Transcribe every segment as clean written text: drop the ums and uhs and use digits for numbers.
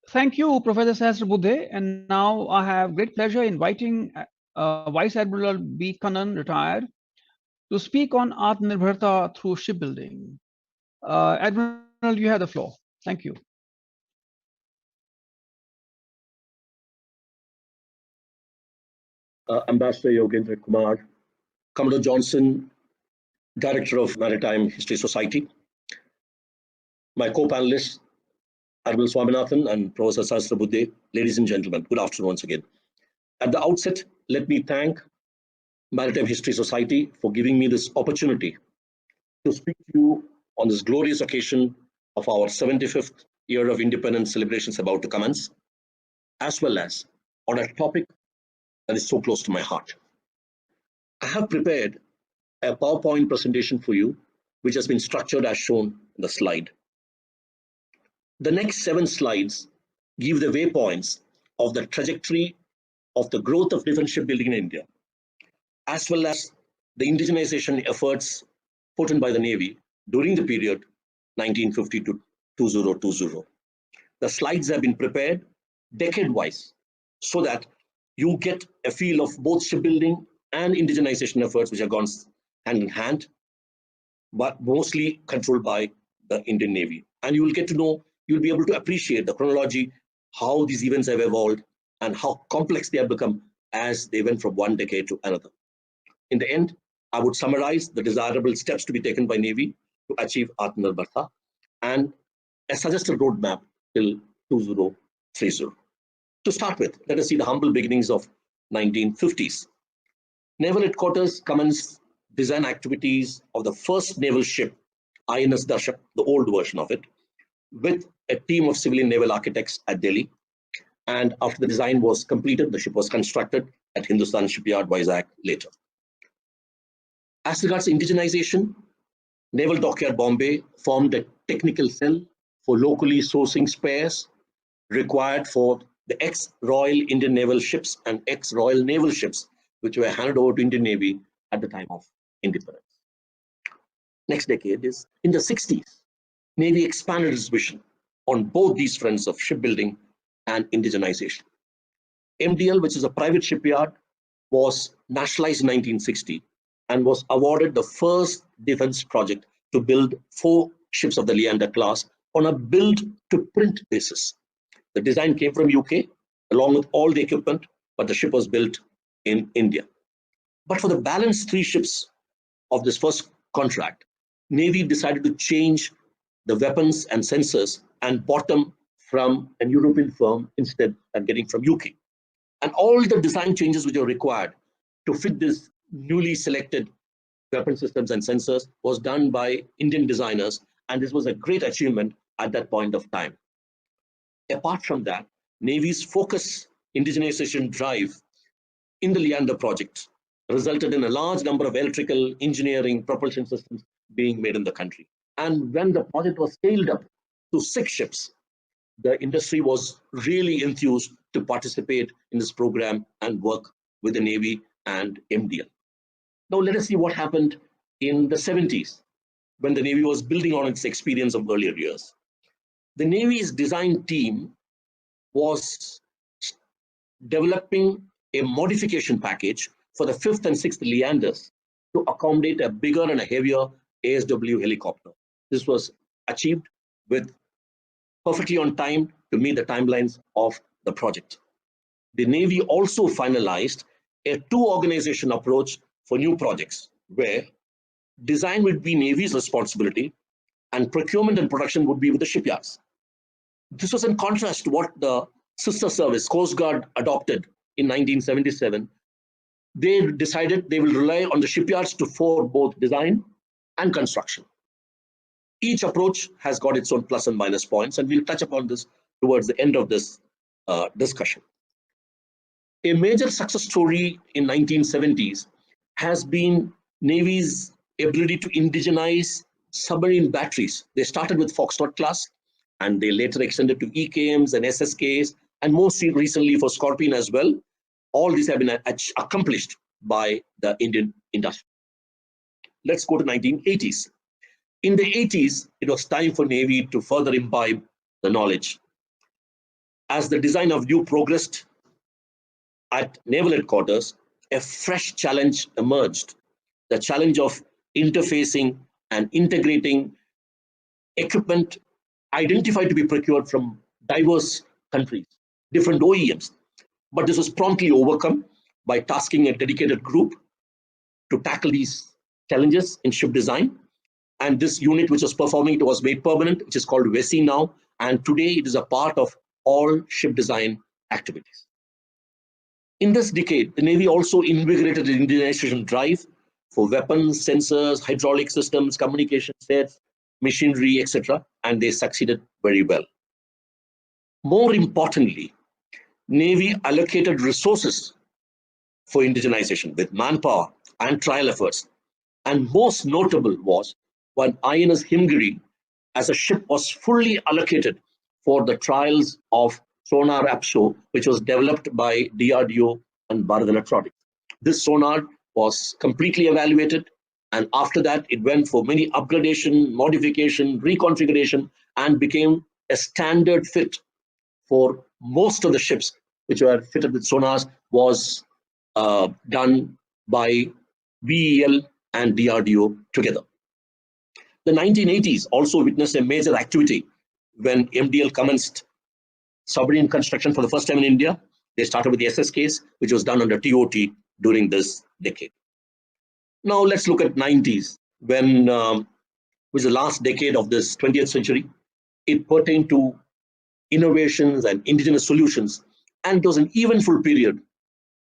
Thank you, Professor Sahasrabudhe. And now I have great pleasure inviting Vice Admiral B.Kannan, retired, to speak on Aatmanirbarta through shipbuilding. Admiral, you have the floor. Thank you. Ambassador Yogendra Kumar, Commodore Johnson, Director of Maritime History Society, my co-panelists, Admiral Swaminathan and Professor Sahasrabudhe, ladies and gentlemen, good afternoon once again. At the outset, let me thank Maritime History Society for giving me this opportunity to speak to you on this glorious occasion of our 75th year of independence celebrations about to commence, as well as on a topic that is so close to my heart. I have prepared a PowerPoint presentation for you, which has been structured as shown in the slide. The next 7 slides give the waypoints of the trajectory of the growth of defense shipbuilding in India, as well as the indigenization efforts put in by the Navy during the period 1950 to 2020. The slides have been prepared decade-wise so that you get a feel of both shipbuilding and indigenization efforts which have gone hand in hand, but mostly controlled by the Indian Navy. And you will get to know, you'll be able to appreciate the chronology, how these events have evolved and how complex they have become as they went from one decade to another. In the end, I would summarize the desirable steps to be taken by Navy to achieve Aatmanirbarta and a suggested roadmap till 2030. To start with, let us see the humble beginnings of 1950s. Naval Headquarters commenced design activities of the first naval ship, INS Darshak, the old version of it, with a team of civilian naval architects at Delhi. And after the design was completed, the ship was constructed at Hindustan Shipyard, Vizag later. As regards indigenization, Naval Dockyard Bombay formed a technical cell for locally sourcing spares required for the ex-Royal Indian Naval ships and ex-Royal Naval ships, which were handed over to Indian Navy at the time of independence. Next decade is in the 60s. Navy expanded its vision on both these fronts of shipbuilding and indigenization. MDL, which is a private shipyard, was nationalized in 1960 and was awarded the first defense project to build 4 ships of the Leander class on a build-to-print basis. The design came from UK along with all the equipment, but the ship was built in India. But for the balance 3 ships of this first contract, Navy decided to change the weapons and sensors and bought them from an European firm instead of getting from UK. And all the design changes which were required to fit this newly selected weapon systems and sensors was done by Indian designers, and this was a great achievement at that point of time. Apart from that, Navy's focus indigenization drive in the Leander project resulted in a large number of electrical, engineering, propulsion systems being made in the country. And when the project was scaled up to 6 ships, the industry was really enthused to participate in this program and work with the Navy and MDL. Now let us see what happened in the 70s when the Navy was building on its experience of earlier years. The Navy's design team was developing a modification package for the 5th and 6th Leanders to accommodate a bigger and a heavier ASW helicopter. This was achieved with perfectly on time to meet the timelines of the project. The Navy also finalized a 2-organization approach for new projects, where design would be Navy's responsibility and procurement and production would be with the shipyards. This was in contrast to what the sister service, Coast Guard, adopted in 1977. They decided they will rely on the shipyards for both design and construction. Each approach has got its own plus and minus points, and we'll touch upon this towards the end of this discussion. A major success story in 1970s has been Navy's ability to indigenize submarine batteries. They started with Foxtrot class, and they later extended to EKMs and SSKs, and most recently for Scorpion as well. All these have been accomplished by the Indian industry. Let's go to 1980s. In the 80s, it was time for Navy to further imbibe the knowledge. As the design of new progressed at naval headquarters, a fresh challenge emerged: the challenge of interfacing and integrating equipment identified to be procured from diverse countries, different OEMs. But this was promptly overcome by tasking a dedicated group to tackle these challenges in ship design. And this unit, which was performing it, was made permanent, which is called VESI now. And today it is a part of all ship design activities. In this decade, the Navy also invigorated the indigenization drive for weapons, sensors, hydraulic systems, communication sets, machinery, etc. And they succeeded very well. More importantly, Navy allocated resources for indigenization with manpower and trial efforts. And most notable was when INS Himgiri, as a ship, was fully allocated for the trials of sonar APSO, which was developed by DRDO and Bharat Electronics. This sonar was completely evaluated, and after that it went for many upgradation, modification, reconfiguration, and became a standard fit for most of the ships which were fitted with sonars, was done by BEL and DRDO together. The 1980s also witnessed a major activity when MDL commenced submarine construction for the first time in India. They started with the SSKs, which was done under TOT during this decade. Now let's look at 90s, when was the last decade of this 20th century. It pertained to innovations and indigenous solutions, and it was an eventful period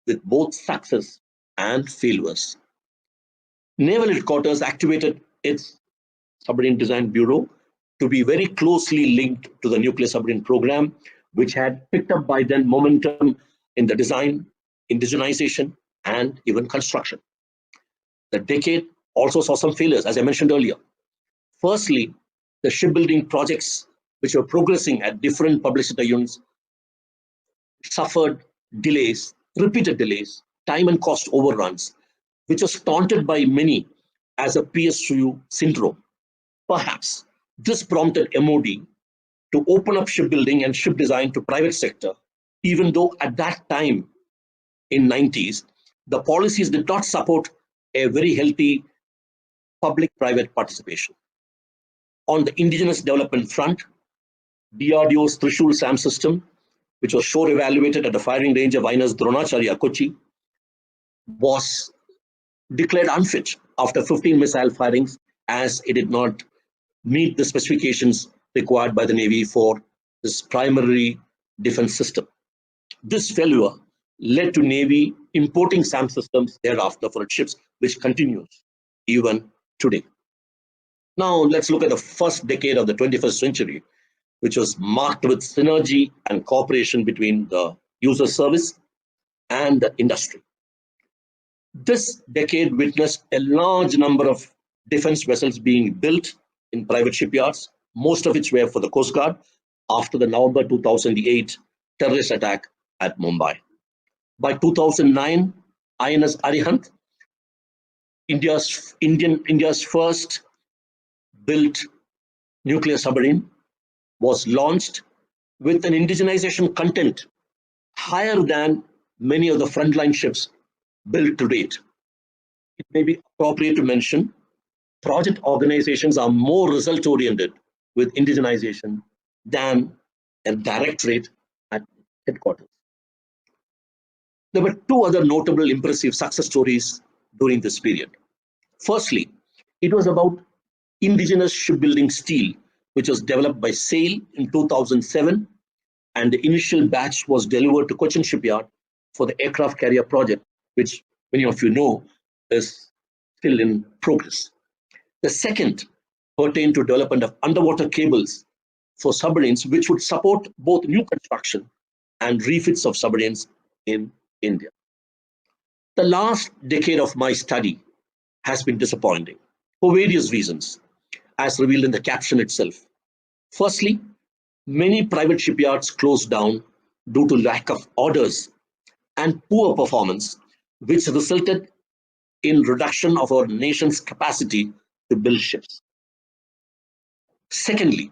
with both success and failures. Naval Headquarters activated its Submarine Design Bureau to be very closely linked to the nuclear submarine program, which had picked up by then momentum in the design, indigenization, and even construction. The decade also saw some failures, as I mentioned earlier. Firstly, the shipbuilding projects which were progressing at different public sector units suffered delays, repeated delays, time and cost overruns, which was taunted by many as a PSU syndrome. Perhaps this prompted MOD to open up shipbuilding and ship design to private sector, even though at that time in 90s, the policies did not support a very healthy public-private participation. On the indigenous development front, DRDO's Trishul SAM system, which was shore evaluated at the firing range of INS Dronacharya, Kochi, was declared unfit after 15 missile firings, as it did not meet the specifications required by the Navy for this primary defense system. This failure led to Navy importing SAM systems thereafter for its ships, which continues even today. Now let's look at the first decade of the 21st century, which was marked with synergy and cooperation between the user service and the industry. This decade witnessed a large number of defense vessels being built in private shipyards, most of which were for the Coast Guard after the November 2008 terrorist attack at Mumbai. By 2009, INS Arihant, India's first built nuclear submarine, was launched with an indigenization content higher than many of the frontline ships built to date. It may be appropriate to mention project organizations are more result-oriented with indigenization than a directorate at headquarters. There were two other notable impressive success stories during this period. Firstly, it was about indigenous shipbuilding steel, which was developed by SAIL in 2007, and the initial batch was delivered to Cochin Shipyard for the aircraft carrier project, which many of you know is still in progress. The second pertained to development of underwater cables for submarines, which would support both new construction and refits of submarines in India. The last decade of my study has been disappointing for various reasons, as revealed in the caption itself. Firstly, many private shipyards closed down due to lack of orders and poor performance, which resulted in reduction of our nation's capacity to build ships. Secondly,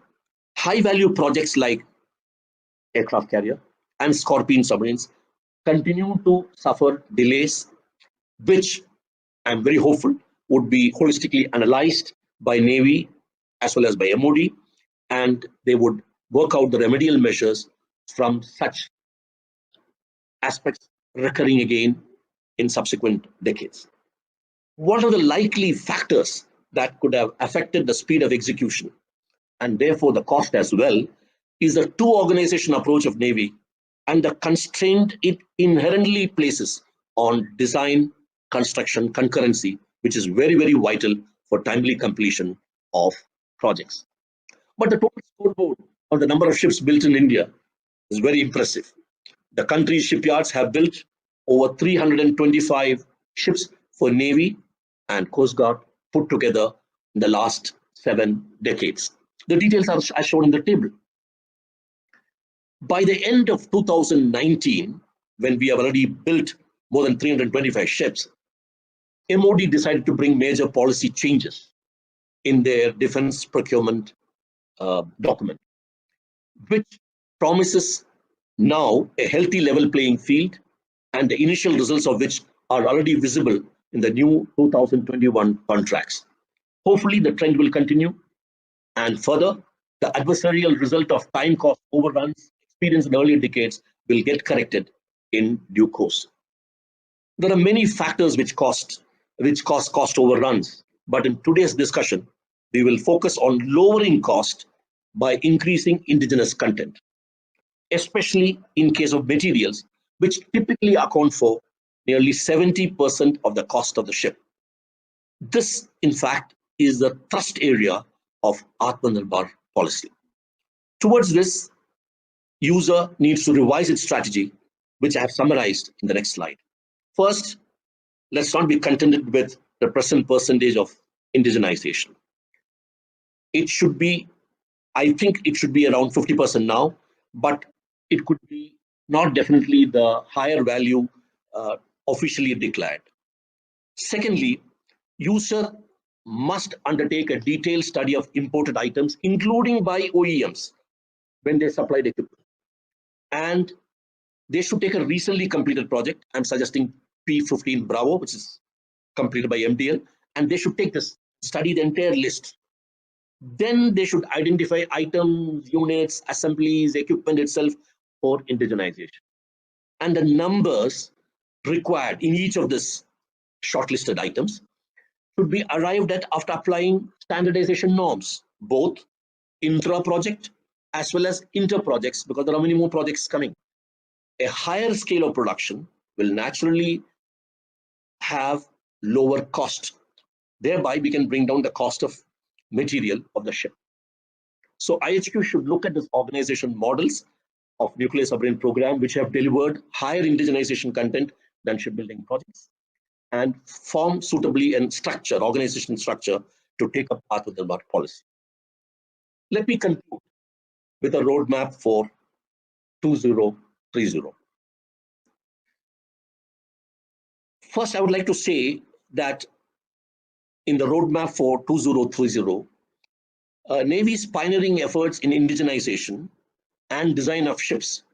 high-value projects like aircraft carrier and Scorpene submarines continue to suffer delays, which I'm very hopeful would be holistically analyzed by Navy as well as by MOD, and they would work out the remedial measures from such aspects recurring again in subsequent decades. What are the likely factors that could have affected the speed of execution and therefore the cost as well is the two-organization approach of Navy and the constraint it inherently places on design, construction, concurrency, which is very, very vital for timely completion of projects. But the total scoreboard of the number of ships built in India is very impressive. The country's shipyards have built over 325 ships for Navy and Coast Guard put together in the last 7 decades. The details are as shown in the table. By the end of 2019, when we have already built more than 325 ships, MOD decided to bring major policy changes in their defense procurement document, which promises now a healthy level playing field, and the initial results of which are already visible in the new 2021 contracts. Hopefully, the trend will continue, and further, the adversarial result of time cost overruns experienced in earlier decades will get corrected in due course. There are many factors which cause cost overruns, but in today's discussion, we will focus on lowering cost by increasing indigenous content, especially in case of materials, which typically account for nearly 70% of the cost of the ship. This, in fact, is the thrust area of Aatmanirbar policy. Towards this, user needs to revise its strategy, which I have summarized in the next slide. First, let's not be contented with the present percentage of indigenization. It should be, I think it should be around 50% now, but it could be not definitely the higher value officially declared. Secondly, user must undertake a detailed study of imported items, including by OEMs when they supplied equipment. And they should take a recently completed project. I'm suggesting P15 Bravo, which is completed by MDL, and they should take this, study the entire list. Then they should identify items, units, assemblies, equipment itself for indigenization. And the numbers required in each of these shortlisted items should be arrived at after applying standardization norms, both intra-project as well as inter-projects, because there are many more projects coming. A higher scale of production will naturally have lower cost. Thereby, we can bring down the cost of material of the ship. So IHQ should look at this organization models of nuclear submarine program, which have delivered higher indigenization content than shipbuilding projects, and form suitably and structure, organization structure, to take up Aatmanirbar policy. Let me conclude with a roadmap for 2030. First, I would like to say that in the roadmap for 2030, Navy's pioneering efforts in indigenization and design of ships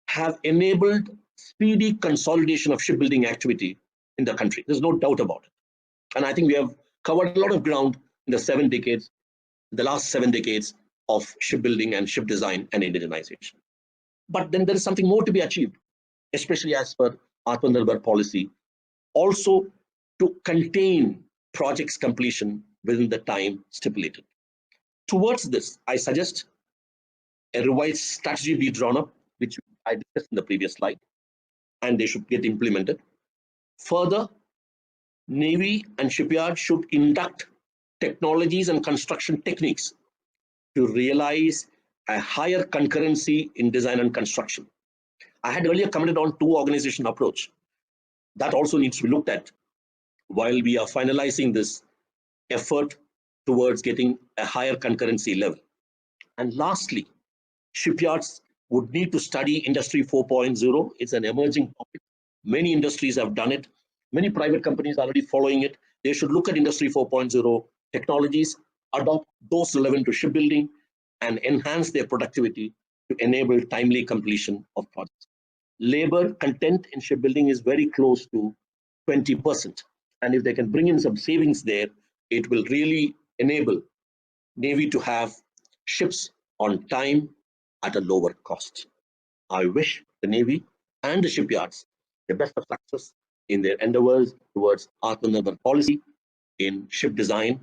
have enabled speedy consolidation of shipbuilding activity in the country. There's no doubt about it. And I think we have covered a lot of ground in the last 7 decades of shipbuilding and ship design and indigenization. But then there is something more to be achieved, especially as per Aatmanirbar policy, also to contain projects completion within the time stipulated. Towards this, I suggest a revised strategy be drawn up, which I discussed in the previous slide, and they should get implemented. Further, Navy and shipyard should induct technologies and construction techniques to realize a higher concurrency in design and construction. I had earlier commented on two-organization approach. That also needs to be looked at while we are finalizing this effort towards getting a higher concurrency level. And lastly, shipyards would need to study Industry 4.0. It's an emerging topic. Many industries have done it. Many private companies are already following it. They should look at Industry 4.0 technologies, adopt those relevant to shipbuilding, and enhance their productivity to enable timely completion of projects. Labor content in shipbuilding is very close to 20%. And if they can bring in some savings there, it will really enable Navy to have ships on time at a lower cost. I wish the Navy and the shipyards the best of success in their endeavors towards Aatmanirbar policy in ship design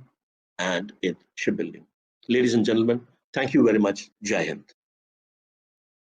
and in shipbuilding. Ladies and gentlemen, thank you very much. Jai Hind.